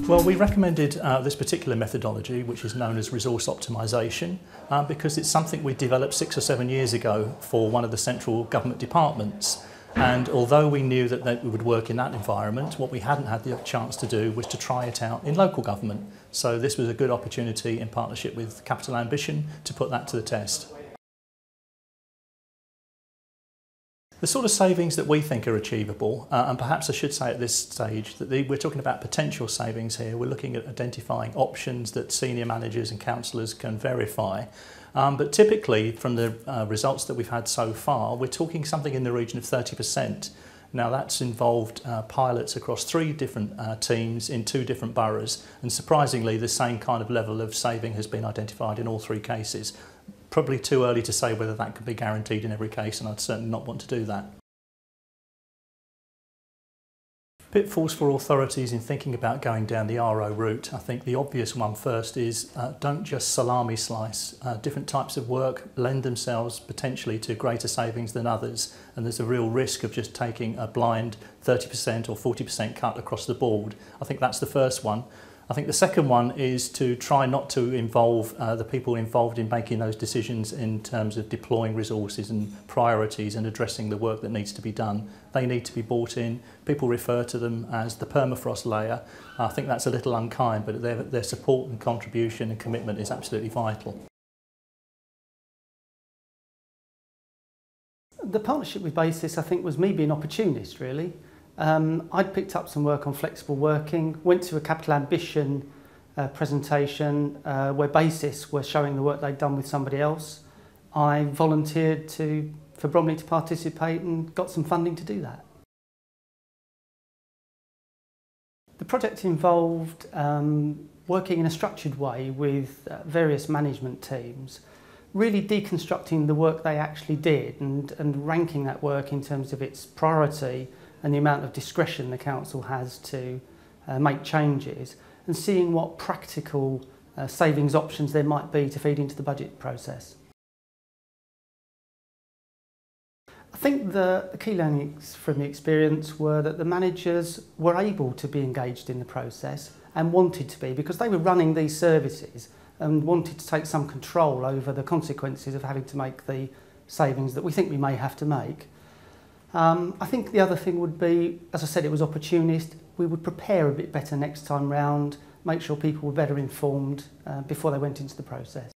Well, we recommended this particular methodology, which is known as resource optimisation, because it's something we developed 6 or 7 years ago for one of the central government departments. And although we knew that it would work in that environment, what we hadn't had the chance to do was to try it out in local government. So this was a good opportunity in partnership with Capital Ambition to put that to the test. The sort of savings that we think are achievable, and perhaps I should say at this stage that we're talking about potential savings here. We're looking at identifying options that senior managers and councillors can verify. But typically, from the results that we've had so far, we're talking something in the region of 30%. Now that's involved pilots across 3 different teams in 2 different boroughs, and surprisingly the same kind of level of saving has been identified in all 3 cases. Probably too early to say whether that could be guaranteed in every case, and I'd certainly not want to do that. Pitfalls for authorities in thinking about going down the RO route. I think the obvious one first is don't just salami slice. Different types of work lend themselves potentially to greater savings than others, and there's a real risk of just taking a blind 30% or 40% cut across the board. I think that's the first one. I think the second one is to try not to involve the people involved in making those decisions in terms of deploying resources and priorities and addressing the work that needs to be done. They need to be brought in. People refer to them as the permafrost layer. I think that's a little unkind, but their support and contribution and commitment is absolutely vital. The partnership with BASIS, I think, was me being opportunist, really. I'd picked up some work on flexible working, went to a Capital Ambition presentation where BASIS were showing the work they'd done with somebody else. I volunteered for Bromley to participate and got some funding to do that. The project involved working in a structured way with various management teams, really deconstructing the work they actually did and ranking that work in terms of its priority and the amount of discretion the council has to make changes, and seeing what practical savings options there might be to feed into the budget process. I think the key learnings from the experience were that the managers were able to be engaged in the process and wanted to be, because they were running these services and wanted to take some control over the consequences of having to make the savings that we think we may have to make. I think the other thing would be, as I said, it was opportunist. We would prepare a bit better next time round, make sure people were better informed before they went into the process.